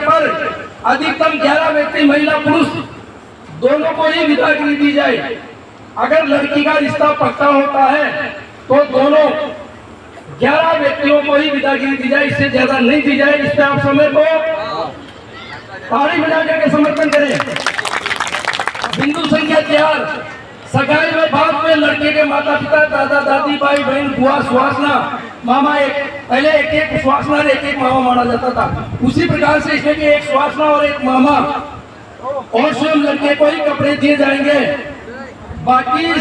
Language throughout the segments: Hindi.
पर अधिकतम 11 व्यक्ति महिला पुरुष दोनों को ही विदागिरी दी जाए। अगर लड़की का रिश्ता पक्का होता है तो दोनों 11 व्यक्तियों को ही विदागिरी दी जाए, इससे ज्यादा नहीं दी जाए। इस पे आप समय को ताली बजा करके समर्थन करें। बिंदु संख्या 4, सगाई में बाद में लड़के के माता पिता, दादा दादी, भाई बहन, बुआ, सुहासना, मामा, पहले एक सुहासना और एक मामा माना जाता था। उसी प्रकार से इसमें भी एक सुहासना और एक मामा और स्वयं लड़के को ही कपड़े दिए जाएंगे। बाकी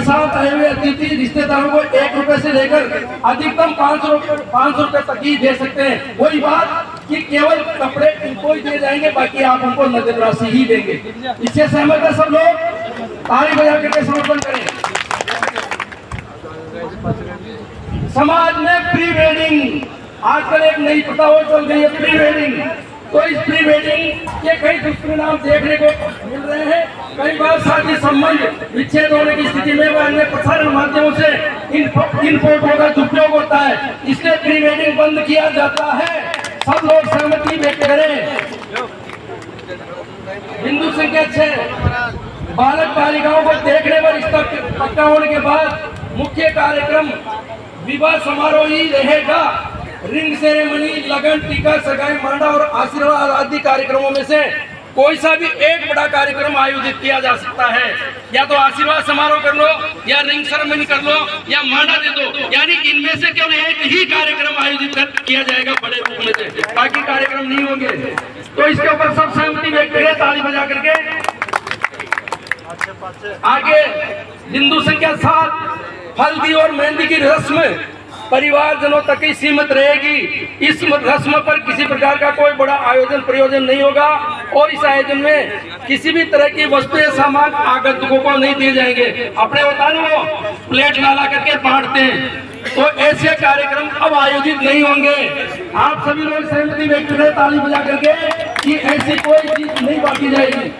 साथ आए हुए अतिथि रिश्तेदारों को 1 रुपए से लेकर अधिकतम 500 रुपए तक ही दे सकते हैं। वही बात कि केवल कपड़े उनको ही दिए जाएंगे, बाकी आप उनको नगद राशि ही देंगे। इससे सहमत है सब लोग? ताली बजा करके समर्थन करें। समाज में प्री वेडिंग आजकल एक नई प्रथा हो चल गई है, प्री वेडिंग। तो इस प्री वेडिंग के कई दुष्परिणाम देखने को मिल रहे हैं। कई बार शादी संबंध विच्छेद होने की स्थिति में वह अन्य प्रसारण माध्यमों से इन फोटो का दुरुपयोग होता है, इसलिए प्री वेडिंग बंद किया जाता है। सब लोग सहमति व्यक्त करें। बिंदु संख्या 6, बालक बालिकाओं को देखने पर रिश्ता पक्का होने के बाद मुख्य कार्यक्रम विवाह समारोह ही रहेगा। रिंग सेरेमनी, लगन, टीका, सगाई, मांडा और आशीर्वाद आदि कार्यक्रमों में से कोई सा भी एक बड़ा कार्यक्रम आयोजित किया जा सकता है। या तो आशीर्वाद समारोह कर लो, या रिंग सेरेमनी कर लो, या मांडा दे दो। यानी इनमें से केवल एक ही कार्यक्रम आयोजित किया जाएगा बड़े रूप में से, बाकी कार्यक्रम नहीं होंगे। तो इसके ऊपर सब सहमति व्यक्त करें ताली बजा करके। आगे बिंदु संख्या 7, हल्दी और मेहंदी की रस्म परिवारजनों तक ही सीमित रहेगी। इस रस्म पर किसी प्रकार का कोई बड़ा आयोजन प्रयोजन नहीं होगा और इस आयोजन में किसी भी तरह की वस्तुएं सामान आगंतुकों को नहीं दिए जाएंगे। अपने होता है वो प्लेट ला करके बांटते हैं, तो ऐसे कार्यक्रम अब आयोजित नहीं होंगे। आप सभी लोग सहमति व्यक्त करें ताली बजा करके कि ऐसी कोई चीज नहीं बांटी जाएगी।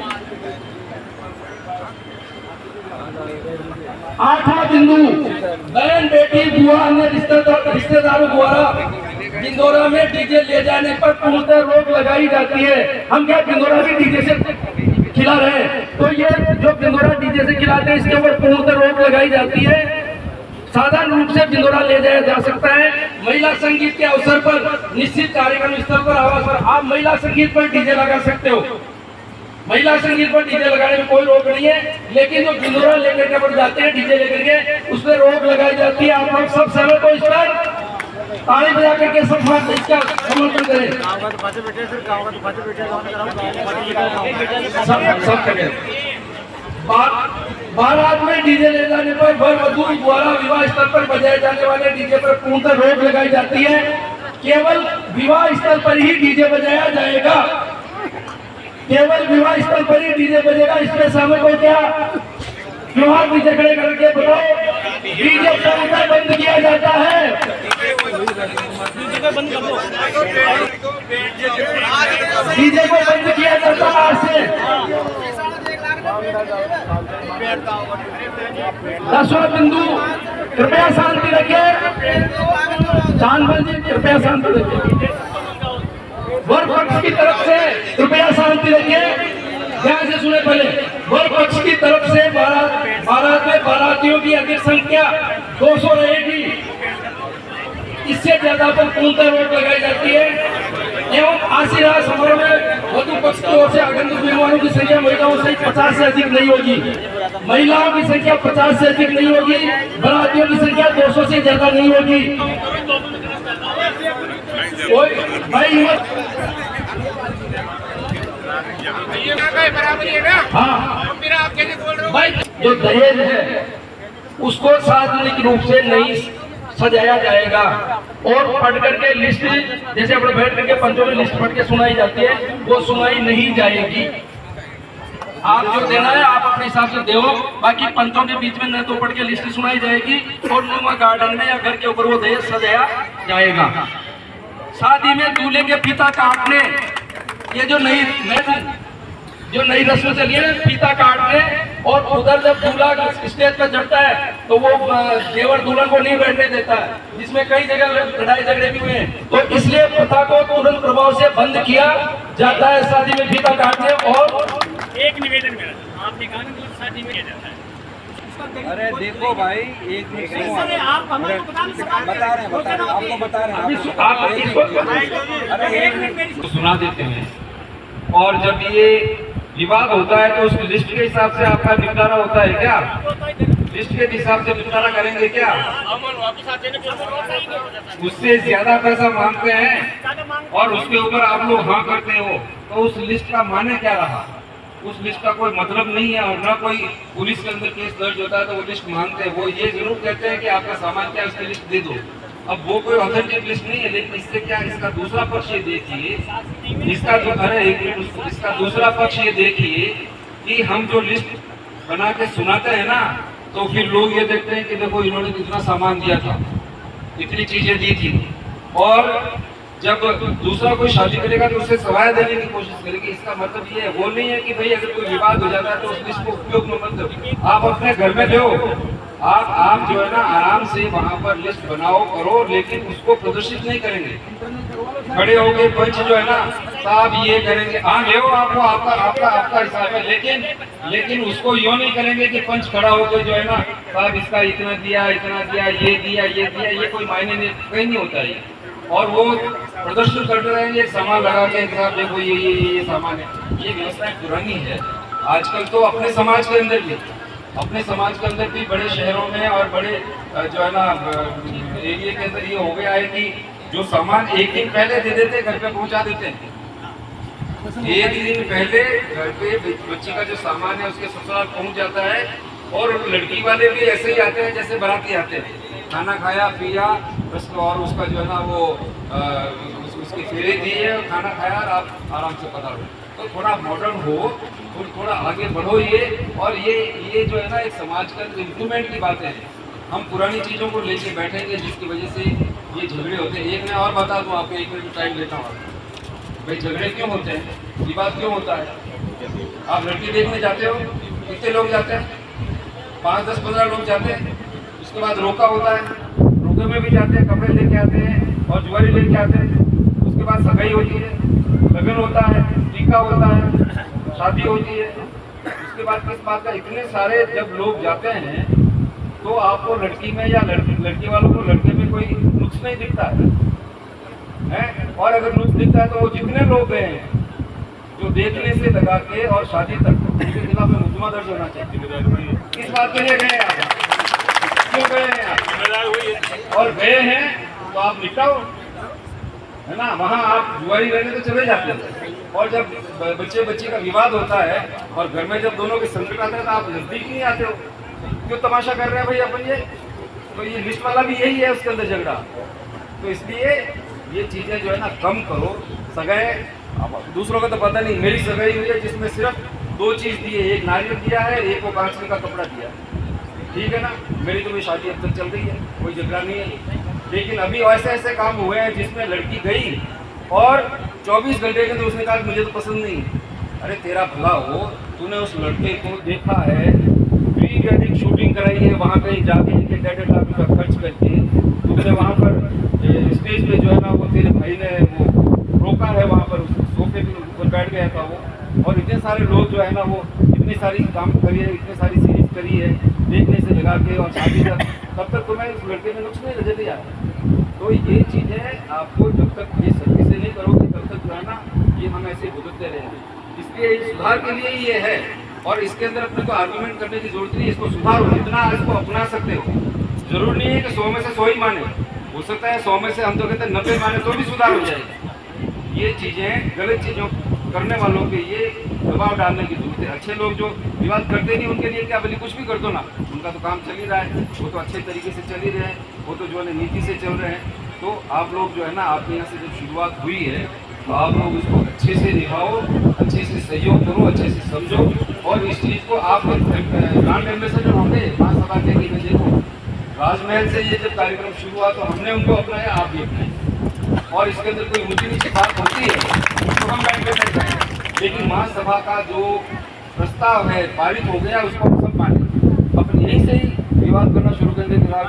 8वां बिंदु, बहन, बेटी, बुआ, अन्य रिश्तेदारों द्वारा बिंदोरा में डीजे ले जाने पर पूर्णतः रोक लगाई जाती है। हम क्या बिंदोरा भी डीजे से खिला रहे हैं, तो ये जो बिंदोरा डीजे से खिलाते हैं इसके ऊपर पूर्णतः रोक लगाई जाती है। साधारण रूप से बिंदोरा ले जाया जा सकता है। महिला संगीत के अवसर पर निश्चित कार्यक्रम स्थल पर आवास पर आप महिला संगीत पर डीजे लगा सकते हो। महिला संगीत पर डीजे लगाने में कोई रोक नहीं है, लेकिन जो बिंदोरा लेकर के पर जाते हैं डीजे लेकर के, उस पर रोक लगाई जाती है। आप लोग सब सहमत हो इस पर? ताली बजा करके सब इसका समर्थन करें। बारात में डीजे ले जाने पर वर वधू द्वारा विवाह स्थल पर बजाए जाने वाले डीजे पर पूर्णतः रोक लगाई जाती है। केवल विवाह स्थल पर ही डीजे बजाया जाएगा, केवल विवाह स्थल पर ही डीजे बजेगा। इसमें शामिल हो क्या? त्योहार भी झगड़े करके बताओ, डीजे पूर्णतः बंद किया जाता है। डीजे को बंद किया जाता है आज से। 10वां बिंदु, कृपया शांति रखिए। जानवर जी कृपया शांति रखिए। वर पक्ष की तरफ से कृपया शांति रखिए। ध्यान से सुने पहले। वर पक्ष की तरफ से बारात में बारातियों की अधिक संख्या 200 रहेगी। इससे ज्यादा पर पूर्णतः रोक लगाई जाती है। एवं आशीर्वाद समारोह में वधु पक्ष की ओर से आगंतुक मेहमानों की संख्या महिलाओं से 50 से अधिक नहीं होगी। महिलाओं की संख्या 50 से अधिक नहीं होगी। बारातियों की संख्या 200 से ज्यादा नहीं होगी। हाँ भाई, जो दहेज है उसको सार्वजनिक रूप से नहीं सजाया जाएगा और पढ़ करके लिस्ट, जैसे अपने बैठ करके पंचों में लिस्ट पढ़ के सुनाई जाती है, वो सुनाई नहीं जाएगी। आप जो देना है आप अपने हिसाब से दो, बाकी पंचों के बीच में न तो पढ़ के लिस्ट सुनाई जाएगी और न गार्डन में या घर के ऊपर वो दहेज सजाया जाएगा। शादी में दूल्हे के फीता काटने, ये जो नई रस्म चली है, फीता काटने और उधर जब दूल्हा स्टेज पर चढ़ता है तो वो देवर दुल्हन को नहीं बैठने देता है, जिसमें कई जगह लड़ाई झगड़े भी हुए हैं। तो इसलिए प्रथा को तुरंत प्रभाव से बंद किया जाता है शादी में फीता काटने। और एक निवेदन मेरा, आपने कहा ना शादी में किया जाता है। अरे देखो भाई, एक अरे आप हमें तो बता रहे हैं, आपको बता रहे हैं। अरे एक मिनट मेरी सुना देते हैं, और जब ये विवाद होता है तो उस लिस्ट के हिसाब से आपका निपटारा होता है क्या? लिस्ट के हिसाब से निपटारा करेंगे क्या? उससे ज्यादा पैसा मांगते हैं और उसके ऊपर आप लोग हाँ करते हो, तो उस लिस्ट का माने क्या रहा? उस लिस्ट का कोई मतलब नहीं है, और ना कोई पुलिस के अंदर केस दर्ज होता है तो वो लिस्ट मांगते हैं। वो ये जरूर कहते हैं कि आपका सामान क्या है उसकी लिस्ट दे दो। अब वो कोई ऑथेंटिक लिस्ट नहीं है, लेकिन इससे क्या, इसका दूसरा पक्ष ये देखिए, इसका दूसरा पक्ष ये देखिए कि हम जो लिस्ट बना के सुनाते हैं ना, तो फिर लोग ये देखते हैं कि देखो इन्होंने इतना सामान दिया था, इतनी चीजें दी थी, और जब दूसरा कोई शादी करेगा तो उससे सवाल देने की कोशिश करेगी। इसका मतलब ये है, वो नहीं है कि भाई अगर कोई विवाद हो जाता है तो उस लिस्ट को उपयोग में मत दो। आप अपने घर में दो, आप जो है ना आराम से वहाँ पर लिस्ट बनाओ करो, लेकिन उसको प्रदर्शित नहीं करेंगे। खड़े होके पंच जो है ना साहब ये करेंगे, हाँ ले आप, वो आपका हिसाब है, लेकिन उसको यूँ नहीं करेंगे कि पंच खड़ा होकर जो है ना साहब इसका इतना दिया, ये दिया, ये कोई मायने नहीं, कहीं नहीं होता है। और वो प्रदर्शन करते रहेंगे सामान लगा के, साहब देखो ये सामान है। ये व्यवस्थाएं पुरानी है। आजकल तो अपने समाज के अंदर भी बड़े शहरों में और बड़े जो है ना एरिया के अंदर ये हो गया है कि जो सामान एक दिन पहले दे देते घर पे पहुंचा देते हैं। एक दिन पहले घर पे बच्ची का जो सामान है उसके ससुराल पहुंच जाता है, और लड़की वाले भी ऐसे ही आते हैं जैसे बाराती आते हैं, खाना खाया पिया बस, और उसका जो है ना वो उसकी फेरे दिए, खाना खाया और आप आराम से पता हो। तो थोड़ा मॉडर्न हो, थोड़ा आगे बढ़ो ये। और ये जो है ना एक समाज का इम्प्रूवमेंट की बात है। हम पुरानी चीज़ों को लेके बैठेंगे जिसकी वजह से ये झगड़े होते हैं। एक मैं और बता दूँ आपको, एक मिनट टाइम लेता हूँ, भाई झगड़े क्यों होते हैं, विवाद क्यों होता है? आप लड़की देखने जाते हो, कितने लोग जाते हैं? 5, 10, 15 लोग जाते हैं। उसके बाद रोका होता है, रोके में भी जाते हैं, कपड़े लेके आते हैं और ज्वेलरी लेके आते हैं। उसके बाद सगाई होती है, लगन होता है, टीका होता है, शादी होती है। उसके बाद किस बात का, इतने सारे जब लोग जाते हैं तो आपको लड़की में या लड़की वालों को लड़के में कोई नुक्स नहीं दिखता है? और अगर नुक्स दिखता है तो वो जितने लोग गए हैं, जो देखने से लगा के और शादी तक, उनके खिलाफ में मुकदमा दर्ज होना चाहिए। किस बात के लिए गए हैं आप? क्यों गए हैं आप? और गए हैं तो आप निपटाओ, है ना? वहाँ आप जुआरी रहने तो चले जाते हैं, और जब बच्ची का विवाद होता है और घर में जब दोनों के संकट आते हैं तो आप नजदीक नहीं आते हो। क्यों तमाशा कर रहे हैं भाई अपन ये? तो ये लिस्ट वाला भी यही है, उसके अंदर झगड़ा। तो इसलिए ये चीजें जो है ना कम करो। सगाई दूसरों का तो पता नहीं, मेरी सगाई हुई है जिसमें सिर्फ 2 चीज दी है, एक नारियल दिया है, एक वो कांच का कपड़ा दिया, ठीक है ना? मेरी तो भी शादी अब तक चल रही है, कोई झगड़ा नहीं है। लेकिन अभी ऐसे काम हुए हैं जिसमें लड़की गई और 24 घंटे के अंदर उसने कहा मुझे तो पसंद नहीं। अरे तेरा भला हो, तूने उस लड़के को देखा है, प्री वेडिंग शूटिंग कराई है, वहाँ कहीं जाके 1.5 लाख रुपया खर्च करके तुमने वहाँ पर स्टेज पे जो है ना वो तेरे भाई ने वो रोका है, वहाँ पर सोफे पे ऊपर बैठ गया था वो, और इतने सारे लोग जो है ना वो इतनी सारी काम करी है, इतनी सारी सीरीज करी है देखने से लगा के और शादी तक, तब तक तुम्हें उस लड़के में नुक्स नहीं नजर नहीं आता। तो ये चीज़ें आपको जब तक ये सर्विस से नहीं करोगे तब तक जो है ना ये हम ऐसे भुगतते रहेंगे। इसलिए सुधार के लिए ये है, और इसके अंदर अपने को आर्गूमेंट करने की जरूरत नहीं। इसको सुधारो, जितना इसको अपना सकते हो। जरूर नहीं है कि 100 में से 100 ही माने, हो सकता है 100 में से हम तो कहते हैं 90 माने तो भी सुधार हो जाएगा। ये चीज़ें गलत चीज़ों करने वालों के ये दबाव डालने की जरूरत है। अच्छे लोग जो विवाद करते नहीं उनके लिए क्या, भले कुछ भी कर दो ना, उनका तो काम चल ही रहा है, वो तो अच्छे तरीके से चल ही रहे हैं, वो तो जो है नीति से चल रहे हैं। तो आप लोग जो है ना, आपके यहाँ से जब शुरुआत हुई है तो आप लोग उसको अच्छे से निभाओ, अच्छे से सहयोग करो, अच्छे से समझो, और इस चीज़ को आप ब्रांड एम्बेसडर होंगे महासभा के लिए। देखो राजमहल से ये जब कार्यक्रम शुरू हुआ तो हमने उनको अपनाया, आप भी अपनाए, और इसके अंदर कोई ऊँची नीची बात होती है तो हम बैठ कर जाएंगे। लेकिन महासभा का जो प्रस्ताव है पारित हो गया, उसको हम सब माने। अपन यहीं से ही विवाद करना शुरू कर देंगे, जनाब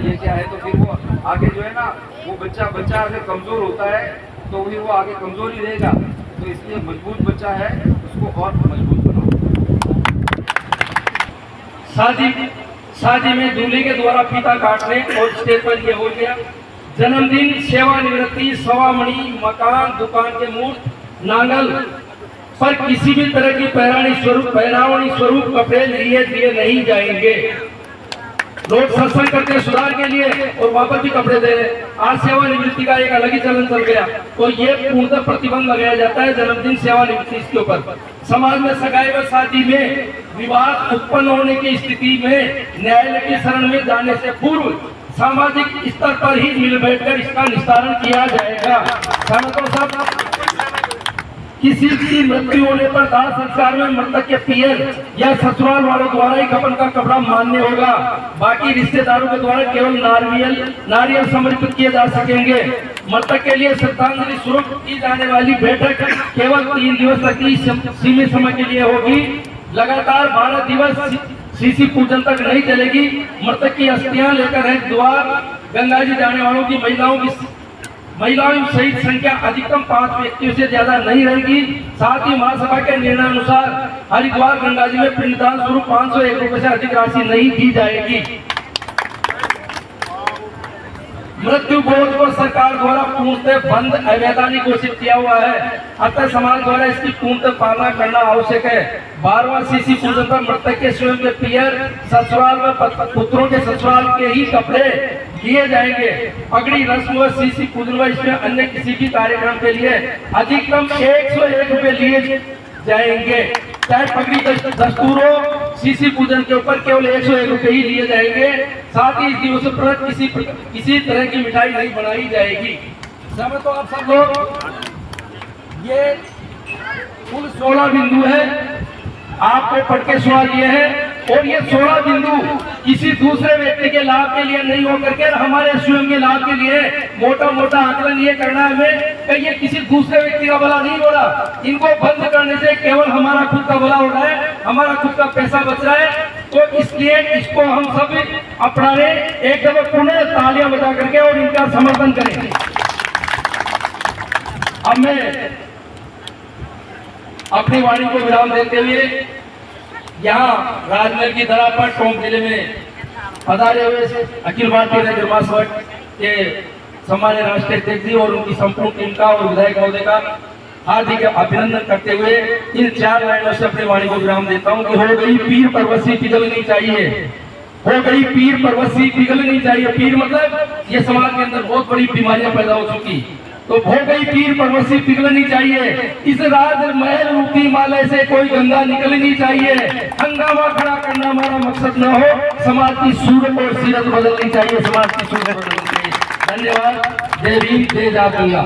ये क्या है, तो फिर वो आगे जो है ना, वो बच्चा अगर कमजोर होता है तो फिर वो आगे कमजोर ही रहेगा। तो इसलिए मजबूत बच्चा है, उसको और मजबूत बनाओ। शादी में दूल्हे के द्वारा फीता काटने और स्टेज पर ये हो गया। जन्मदिन, सेवानिवृत्ति, सवामणि, मकान, दुकान के मूर्त, नांगल पर किसी भी तरह की पहरावनी स्वरूप कपड़े लिए दिए नहीं जाएंगे। लोग सत्संग करते हैं सुधार के लिए और वहां पर भी कपड़े दे रहे। आज सेवानिवृत्ति का एक अलग ही चलन चल गया, तो ये पूर्णतः प्रतिबंध लगाया जाता है जन्मदिन, सेवानिवृत्ति इसके ऊपर। समाज में सगाई व शादी में विवाद उत्पन्न होने की स्थिति में न्यायालय की शरण में जाने से पूर्व सामाजिक स्तर पर ही मिल बैठकर इसका निस्तारण किया जाएगा। किसी की मृत्यु होने पर दाह संस्कार में मृतक के पियर या ससुराल वालों द्वारा ही कफन का कपड़ा मान्य होगा। बाकी रिश्तेदारों के द्वारा केवल नारियल समर्पित किए जा सकेंगे। मृतक के लिए श्रद्धांजलि स्वरूप की जाने वाली बैठक केवल 3 दिवस तक ही सीमित समय के लिए होगी। लगातार 12 दिवस सीसी पूजन तक नहीं चलेगी। मृतक की अस्थियां लेकर हरिद्वार गंगा जी जाने वालों की महिलाओं सहित संख्या अधिकतम 5 व्यक्तियों से ज्यादा नहीं रहेगी। साथ ही महासभा के निर्णय अनुसार हरिद्वार गंगा जी में पिंडदान स्वरूप 501 रुपए से अधिक राशि नहीं दी जाएगी। मृत्यु बोझ को सरकार द्वारा पूर्णतः बंद अवैधानिक घोषित किया हुआ है, अतः समाज द्वारा इसकी पूर्णतः पालना करना आवश्यक है। 12वां सीसी पूजन पर मृतक के स्वयं के पियर, ससुराल व पुत्रों के ससुराल के ही कपड़े लिए जाएंगे। पगड़ी रस्म व सीसी पूजन व इसमें अन्य किसी भी कार्यक्रम के लिए अधिकतम 101 रुपए लिए जाएंगे। चाहे पगड़ी दस्तूर हो, सीसी पूजन के ऊपर केवल 101 रुपए ही लिए जाएंगे। साथ ही इस दिवस पर किसी तरह की मिठाई नहीं बनाई जाएगी। समझ तो आप सब लोग, ये कुल 16 बिंदु है, आपको पढ़ के सुना दिए हैं। और ये 16 बिंदु किसी दूसरे व्यक्ति के लाभ के लिए नहीं होकर के हमारे स्वयं के लाभ के लिए मोटा मोटा आकलन ये करना है हमें कि ये किसी दूसरे व्यक्ति का भला नहीं हो रहा। इनको बंद करने से केवल हमारा खुद का भला हो रहा है, हमारा खुद का पैसा बच रहा है। तो इसलिए इसको हम सब अपनाने, एक दफा पुनः तालियां बजा करके और इनका समर्थन करें। अब मैं अपनी वाणी को विराम देते हुए यहाँ राजनगर की धरा पर टोंक जिले में पधारे हुए अखिल भारतीय रेडियो महासभा के सम्मानित राष्ट्रीय अध्यक्ष जी और उनकी संपूर्ण टीम का और विधायक महोदय का हार्दिक अभिनंदन करते हुए इन 4 लाइनों से अपनी वाणी को विराम देता हूँ कि हो गई पीर परवसी पिघलनी चाहिए, हो गई पीर परवसी पिघलनी चाहिए। पीर मतलब ये समाज के अंदर बहुत बड़ी बीमारियां पैदा हो चुकी, तो हो गई पीर परवसी पिघलनी चाहिए। इस राज महल रूपी हिमालय से कोई गंगा निकलनी चाहिए। हंगामा खड़ा करना हमारा मकसद न हो, समाज की सूरत और सीरत बदलनी चाहिए, समाज की सूरत बदलनी चाहिए। धन्यवाद। जय भीम, जय गंगा।